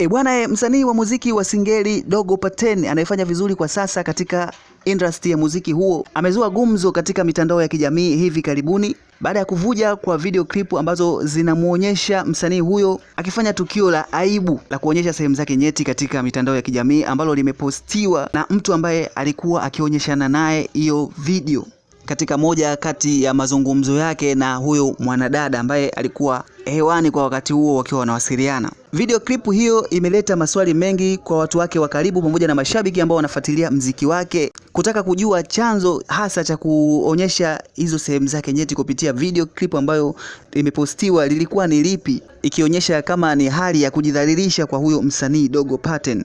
Bwana, msanii wa muziki wa Singeli Dogo Paten anayefanya vizuri kwa sasa katika industry ya muziki huo amezua gumzo katika mitandao ya kijamii hivi karibuni baada ya kuvuja kwa video clip ambazo zinamuonyesha msanii huyo akifanya tukio la aibu la kuonyesha sehemu zake nyeti katika mitandao ya kijamii ambalo limepostiwa na mtu ambaye alikuwa akionyeshana naye hiyo video katika moja kati ya mazungumzo yake na huyo mwanadada ambaye alikuwa hewani kwa wakati huo wakiwa wanawasiliana. Video clip hiyo imeleta maswali mengi kwa watu wake wa karibu pamoja na mashabiki ambao wanafuatilia mziki wake kutaka kujua chanzo hasa cha kuonyesha hizo sehemu zake nyeti kupitia video clip ambayo imepostiwa lilikuwa ni lipi, ikionyesha kama ni hali ya kujidhalilisha kwa huyo msanii Dogo Paten.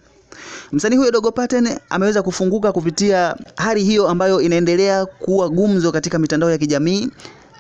Msanii huyo Dogo Paten ameweza kufunguka kupitia hali hiyo ambayo inaendelea kuwa gumzo katika mitandao ya kijamii,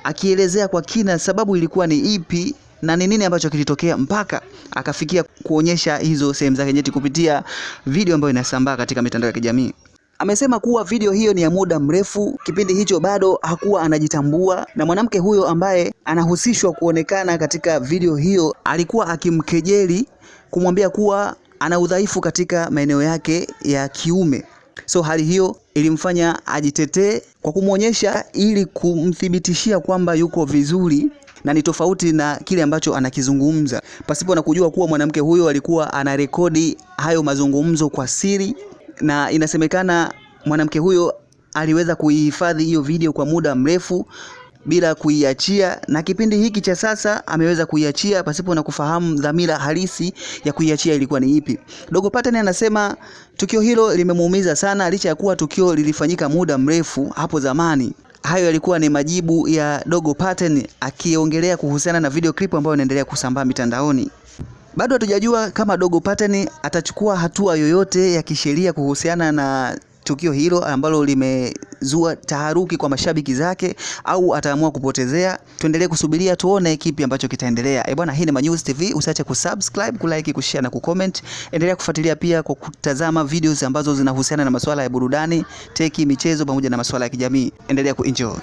akielezea kwa kina sababu ilikuwa ni ipi na ni nini ambacho kilitokea mpaka akafikia kuonyesha hizo sehemu zake nyeti kupitia video ambayo inasambaa katika mitandao ya kijamii. Amesema kuwa video hiyo ni ya muda mrefu, kipindi hicho bado hakuwa anajitambua, na mwanamke huyo ambaye anahusishwa kuonekana katika video hiyo alikuwa akimkejeli, kumwambia kuwa ana udhaifu katika maeneo yake ya kiume. So hali hiyo ilimfanya ajitetee kwa kumuonyesha ili kumthibitishia kwamba yuko vizuri na ni tofauti na kile ambacho anakizungumza, pasipo na kujua kuwa mwanamke huyo alikuwa anarekodi hayo mazungumzo kwa siri, na inasemekana mwanamke huyo aliweza kuihifadhi hiyo video kwa muda mrefu bila kuiachia, na kipindi hiki cha sasa ameweza kuiachia pasipo na kufahamu dhamira halisi ya kuiachia ilikuwa ni ipi. Dogo Paten anasema tukio hilo limemuumiza sana licha ya kuwa tukio lilifanyika muda mrefu hapo zamani. Hayo yalikuwa ni majibu ya Dogo Paten akiongelea kuhusiana na video clip ambayo inaendelea kusambaa mitandaoni. Bado hatujajua kama Dogo Paten atachukua hatua yoyote ya kisheria kuhusiana na tukio hilo ambalo limezua taharuki kwa mashabiki zake au ataamua kupotezea. Tuendelee kusubiria tuone kipi ambacho kitaendelea. Bwana, hii ni Manyuzi TV, usiache kusubscribe, kulike, kushare na kucomment. Endelea kufuatilia pia kwa kutazama videos ambazo zinahusiana na masuala ya burudani, teki, michezo pamoja na masuala ya kijamii. Endelea kuenjoy.